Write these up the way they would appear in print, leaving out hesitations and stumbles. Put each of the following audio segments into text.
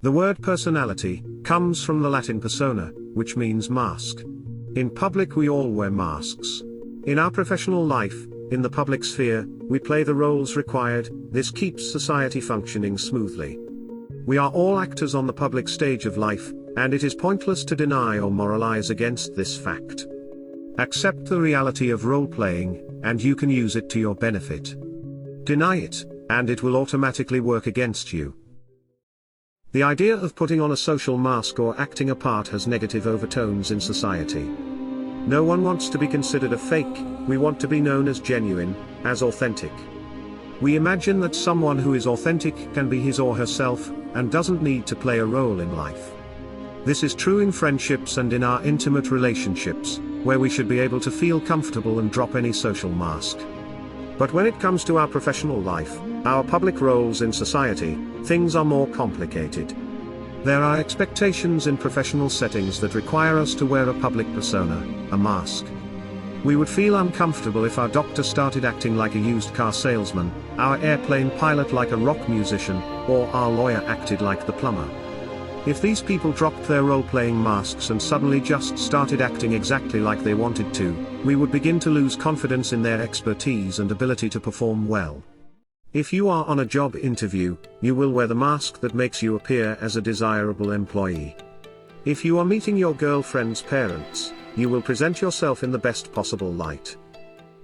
The word personality comes from the Latin persona, which means mask. In public we all wear masks. In our professional life, in the public sphere, we play the roles required. This keeps society functioning smoothly. We are all actors on the public stage of life, and it is pointless to deny or moralize against this fact. Accept the reality of role-playing, and you can use it to your benefit. Deny it, and it will automatically work against you. The idea of putting on a social mask or acting a part has negative overtones in society. No one wants to be considered a fake, we want to be known as genuine, as authentic. We imagine that someone who is authentic can be his or herself, and doesn't need to play a role in life. This is true in friendships and in our intimate relationships, where we should be able to feel comfortable and drop any social mask. But when it comes to our professional life, our public roles in society, things are more complicated. There are expectations in professional settings that require us to wear a public persona, a mask. We would feel uncomfortable if our doctor started acting like a used car salesman, our airplane pilot like a rock musician, or our lawyer acted like the plumber. If these people dropped their role-playing masks and suddenly just started acting exactly like they wanted to, we would begin to lose confidence in their expertise and ability to perform well. If you are on a job interview, you will wear the mask that makes you appear as a desirable employee. If you are meeting your girlfriend's parents, you will present yourself in the best possible light.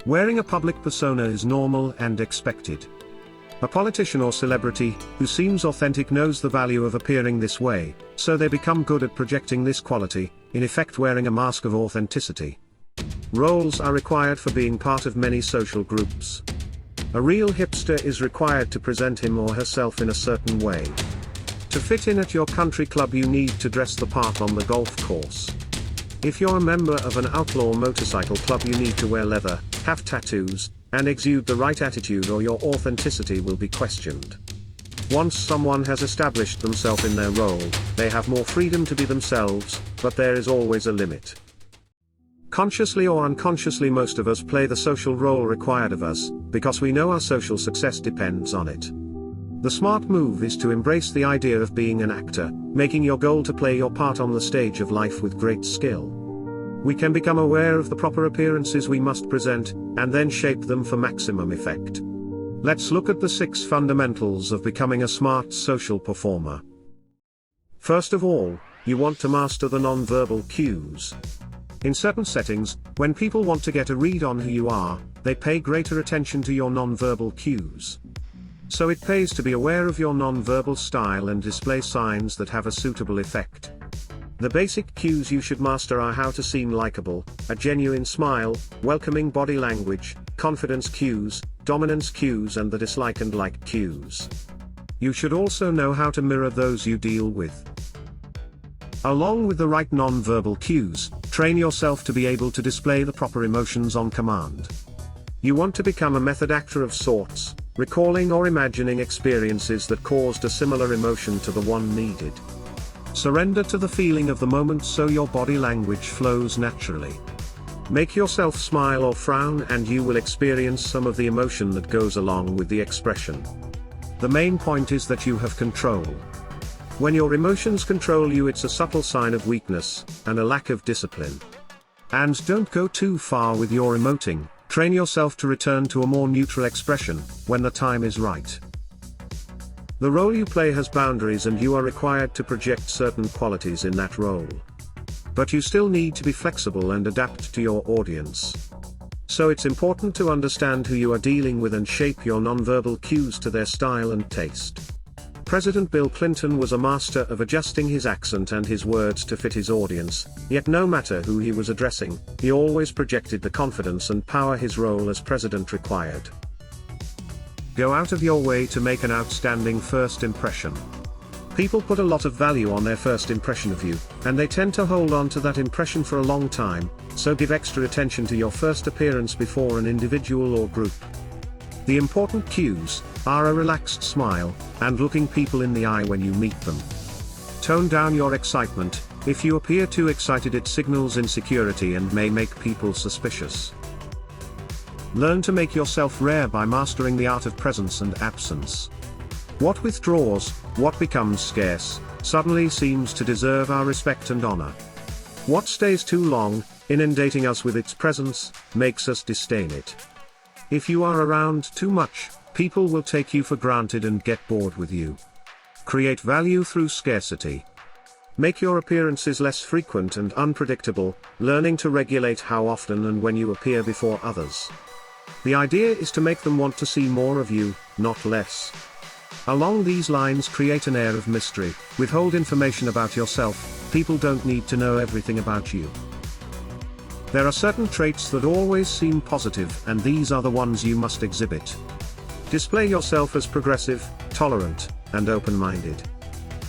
Wearing a public persona is normal and expected. A politician or celebrity who seems authentic knows the value of appearing this way, so they become good at projecting this quality, in effect wearing a mask of authenticity. Roles are required for being part of many social groups. A real hipster is required to present him or herself in a certain way. To fit in at your country club you need to dress the part on the golf course. If you're a member of an outlaw motorcycle club you need to wear leather, have tattoos, and exude the right attitude or your authenticity will be questioned. Once someone has established themselves in their role, they have more freedom to be themselves, but there is always a limit. Consciously or unconsciously most of us play the social role required of us, because we know our social success depends on it. The smart move is to embrace the idea of being an actor, making your goal to play your part on the stage of life with great skill. We can become aware of the proper appearances we must present, and then shape them for maximum effect. Let's look at the 6 fundamentals of becoming a smart social performer. First of all, you want to master the non-verbal cues. In certain settings, when people want to get a read on who you are, they pay greater attention to your non-verbal cues. So it pays to be aware of your non-verbal style and display signs that have a suitable effect. The basic cues you should master are how to seem likable, a genuine smile, welcoming body language, confidence cues, dominance cues and the dislike and like cues. You should also know how to mirror those you deal with. Along with the right non-verbal cues, train yourself to be able to display the proper emotions on command. You want to become a method actor of sorts, recalling or imagining experiences that caused a similar emotion to the one needed. Surrender to the feeling of the moment so your body language flows naturally. Make yourself smile or frown and you will experience some of the emotion that goes along with the expression. The main point is that you have control. When your emotions control you, it's a subtle sign of weakness, and a lack of discipline. And don't go too far with your emoting, train yourself to return to a more neutral expression, when the time is right. The role you play has boundaries and you are required to project certain qualities in that role. But you still need to be flexible and adapt to your audience. So it's important to understand who you are dealing with and shape your nonverbal cues to their style and taste. President Bill Clinton was a master of adjusting his accent and his words to fit his audience, yet no matter who he was addressing, he always projected the confidence and power his role as president required. Go out of your way to make an outstanding first impression. People put a lot of value on their first impression of you, and they tend to hold on to that impression for a long time, so give extra attention to your first appearance before an individual or group. The important cues are a relaxed smile, and looking people in the eye when you meet them. Tone down your excitement. If you appear too excited it signals insecurity and may make people suspicious. Learn to make yourself rare by mastering the art of presence and absence. What withdraws, what becomes scarce, suddenly seems to deserve our respect and honor. What stays too long, inundating us with its presence, makes us disdain it. If you are around too much, people will take you for granted and get bored with you. Create value through scarcity. Make your appearances less frequent and unpredictable, learning to regulate how often and when you appear before others. The idea is to make them want to see more of you, not less. Along these lines, create an air of mystery, withhold information about yourself. People don't need to know everything about you. There are certain traits that always seem positive, and these are the ones you must exhibit. Display yourself as progressive, tolerant, and open-minded.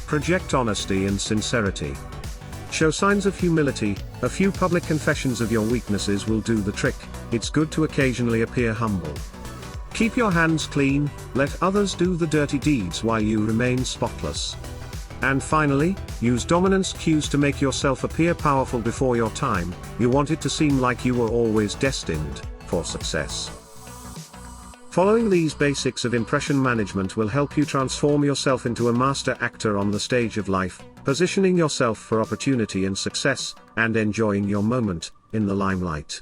Project honesty and sincerity. Show signs of humility. A few public confessions of your weaknesses will do the trick. It's good to occasionally appear humble. Keep your hands clean, let others do the dirty deeds while you remain spotless. And finally, use dominance cues to make yourself appear powerful before your time. You want it to seem like you were always destined for success. Following these basics of impression management will help you transform yourself into a master actor on the stage of life, positioning yourself for opportunity and success, and enjoying your moment in the limelight.